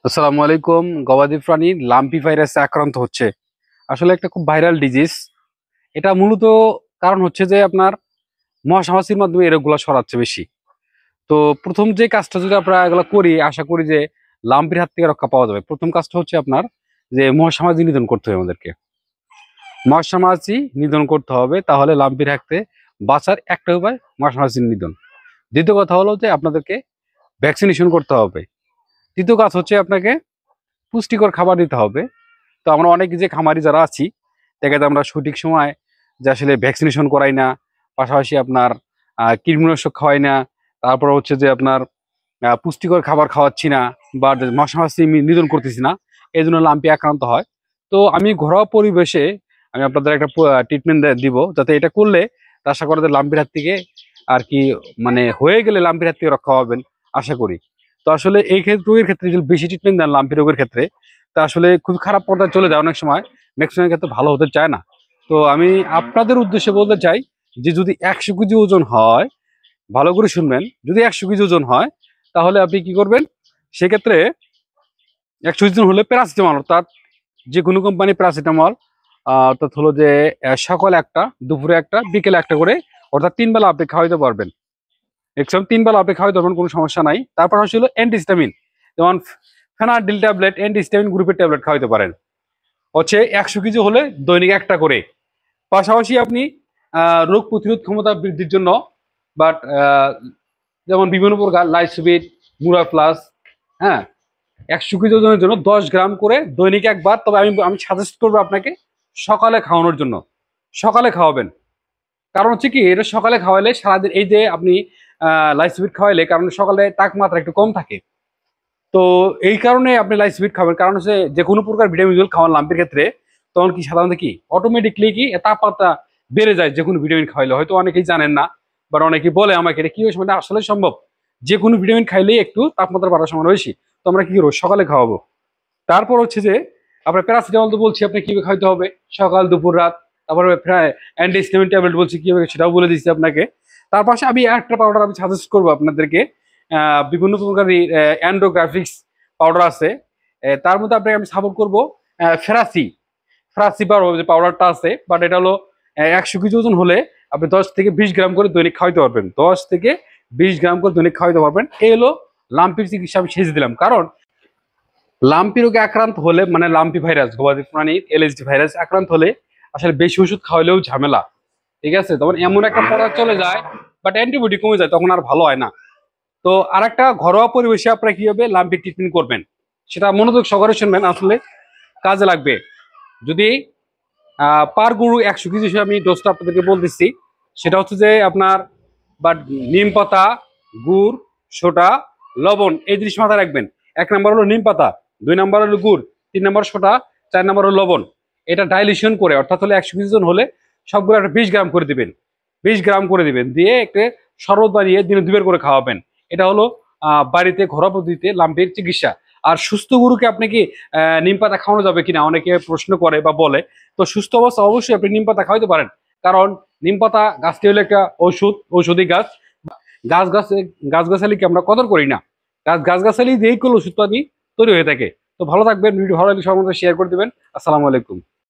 আসসালামু আলাইকুম। গবাদি প্রাণী লাম্পি ভাইরাসে আক্রান্ত হচ্ছে আসলে একটা খুব ভাইরাল ডিজিজ। এটা মূলত কারণ হচ্ছে যে আপনার মশা মাছির মাধ্যমে এই রোগগুলো ছড়াচ্ছে বেশি। তো প্রথম যে কাজটা যদি আমরা এগুলো করি, আশা করি যে লাম্পির হাত থেকে রক্ষা পাওয়া যাবে। প্রথম কাজটা হচ্ছে আপনার যে মশা মাছি নিধন করতে হবে আমাদেরকে। মশা মাছি নিধন করতে হবে, তাহলে লাম্পির হাত থেকে বাঁচার একটা উপায় মশা মাছি নিধন। দ্বিতীয় কথা হলো যে আপনাদেরকে ভ্যাকসিনেশন করতে হবে। তৃতীয় কাজ হচ্ছে আপনাকে পুষ্টিকর খাবার দিতে হবে। তো আমরা অনেক যে খামারি যারা আছি, দেখা যায় আমরা সঠিক সময় যে আসলে ভ্যাকসিনেশন করাই না, পাশাপাশি আপনার কীটনাশক খাওয়াই না, তারপর হচ্ছে যে আপনার পুষ্টিকর খাবার খাওয়াচ্ছি না, বা মশা মাছি নিধন করতেছি না, এই জন্য লাম্পি আক্রান্ত হয়। তো আমি ঘরোয়া পরিবেশে আমি আপনাদের একটা ট্রিটমেন্ট দিব, যাতে এটা করলে আশা করা যায় লাম্পির হাত থেকে আর কি, মানে হয়ে গেলে লাম্পির হাত থেকে রক্ষা পাবেন আশা করি। তো আসলে এই ক্ষেত্রে রোগের ক্ষেত্রে যদি বেশি ট্রিটমেন্ট দেন লাম্পি রোগের ক্ষেত্রে, তা আসলে খুব খারাপ পর্যায়ে চলে যায় অনেক সময়, ম্যাক্সিমাম ক্ষেত্রে ভালো হতে চায় না। তো আমি আপনাদের উদ্দেশ্যে বলতে চাই যে যদি 100 কেজি ওজন হয়, ভালো করে শুনবেন, যদি 100 কেজি ওজন হয় তাহলে আপনি কি করবেন, সেক্ষেত্রে 100 কেজি ওজন হলে প্যারাসিটামল, অর্থাৎ যে কোনো কোম্পানি প্যারাসিটামল, অর্থাৎ হলো যে সকালে একটা, দুপুরে একটা, বিকেলে একটা করে, অর্থাৎ 3 বেলা আপনি খাওয়াইতে পারবেন। ম্যাক্সিমাম 3 বেলা আপনি খাওয়াইতে পারবেন, কোনো সমস্যা নাই। তারপর হচ্ছিল অ্যান্টিহিস্টামিন, যেমন ফেনাডিল ট্যাবলেট, অ্যান্টিহিস্টামিন গ্রুপের ট্যাবলেট খাওয়াইতে পারেন, হচ্ছে 100 কেজি হলে দৈনিক একটা করে। পাশাপাশি আপনি রোগ প্রতিরোধ ক্ষমতা বৃদ্ধির জন্য, বাট যেমন বিভিন্ন প্রকার লাইসোবিট, মুরা প্লাস, হ্যাঁ, 100 কেজি ওজনের জন্য 10 গ্রাম করে দৈনিক একবার। তবে আমি আমি সাজেস্ট করবো আপনাকে সকালে খাওয়ানোর জন্য। সকালে খাওয়াবেন, কারণ হচ্ছে কি, এটা সকালে খাওয়ালে সারাদিন, এই যে আপনি লাইসোবিট খাওয়াইলে, কারণ সকালে তাপমাত্রা একটু কম থাকে, তো এই কারণে আপনি লাইসোবিট খাবেন। কারণ হচ্ছে যে কোনো প্রকার ভিটামিন খাওয়ান লাম্পের ক্ষেত্রে, তখন কি সাধারণত কি অটোমেটিকলি কি তাপমাত্রা বেড়ে যায় যে কোনো ভিটামিন খাইলে। হয়তো অনেকেই জানেন না, বা অনেকেই বলে আমাকে এটা কি মানে আসলে সম্ভব, যে কোনো ভিটামিন খাইলেই একটু তাপমাত্রা বাড়ার সময় বেশি। তো আমরা কি করবো, সকালে খাওয়াবো। তারপর হচ্ছে যে আপনার প্যারাসিটামল তো বলছি আপনি কিভাবে খাইতে হবে, সকাল দুপুর রাত। তারপরে অ্যান্টিহিস্টামিন ট্যাবলেট বলছি কিভাবে, সেটাও বলে দিচ্ছি আপনাকে। তার পাশে আমি একটা পাউডার আমি সাজেস্ট করবো আপনাদেরকে, বিভিন্ন প্রকার অ্যান্ড্রোগ্রাফিক্স পাউডার আছে। তার মধ্যে আপনাকে আমি সাপোর্ট করবো ফেরাসি ফেরাসি পাউডারটা আছে, বাট এটা হলো 100 কেজি ওজন হলে আপনি 10 থেকে 20 গ্রাম করে দৈনিক খাওয়াইতে পারবেন। 10 থেকে 20 গ্রাম করে দৈনিক খাওয়াইতে পারবেন। এই হলো লাম্পির চিকিৎসা আমি সেজে দিলাম। কারণ লাম্পি রোগে আক্রান্ত হলে, মানে লাম্পি ভাইরাস, গবাদি প্রাণী এলএসডি ভাইরাস আক্রান্ত হলে আসলে বেশি ওষুধ খাওয়ালেও ঝামেলা, ঠিক আছে? তখন এমন একটা পর্যায়ে চলে যায়, বাট অ্যান্টিবডি কমে যায়, তখন আর ভালো হয় না। তো আরেকটা ঘরোয়া পরিবেশে আপনারা কিভাবে লাম্পি ট্রিটমেন্ট করবেন, সেটা মনোযোগ সহকারে শুনবেন, আসলে কাজে লাগবে। যদি পার গরু 100 কেজি হিসেবে আমি ডোজটা আপনাদেরকে বলতেছি, সেটা হচ্ছে যে আপনার বাট নিম পাতা, গুড়, সোটা, লবণ, এই জিনিস মাথায় রাখবেন। 1 নম্বর হলো নিম পাতা, 2 নম্বর হলো গুড়, 3 নম্বর সোটা, 4 নম্বর হলো লবণ। এটা ডাইলিউশন করে, অর্থাৎ হলে 100 কেজি জন হলে সবগুলো একটা 20 গ্রাম করে দিবেন। 20 গ্রাম করে দিবেন, দিয়ে একটা শরবত বানিয়ে দিনে 2 বার করে খাওয়াবেন। এটা হলো বাড়িতে ঘরোয়া পদ্ধতিতে লাম্পির চিকিৎসা। আর সুস্থ গরুকে আপনি কি নিম পাতা খাওয়ানো যাবে কিনা অনেকে প্রশ্ন করে বা বলে। তো সুস্থ অবস্থা অবশ্যই আপনি নিম পাতা খাওয়াইতে পারেন, কারণ নিম পাতা গাছটি হলো একটা ঔষধি গাছ। গাছ গাছ গাছগাছালিকে আমরা কদর করি না, গাছগাছালি দিয়েই করলে ওষুধ পানি তৈরি হয়ে থাকে। তো ভালো থাকবেন, ভিডিও ভালো লাগলে সবার মধ্যে শেয়ার করে দিবেন। আসসালামু আলাইকুম।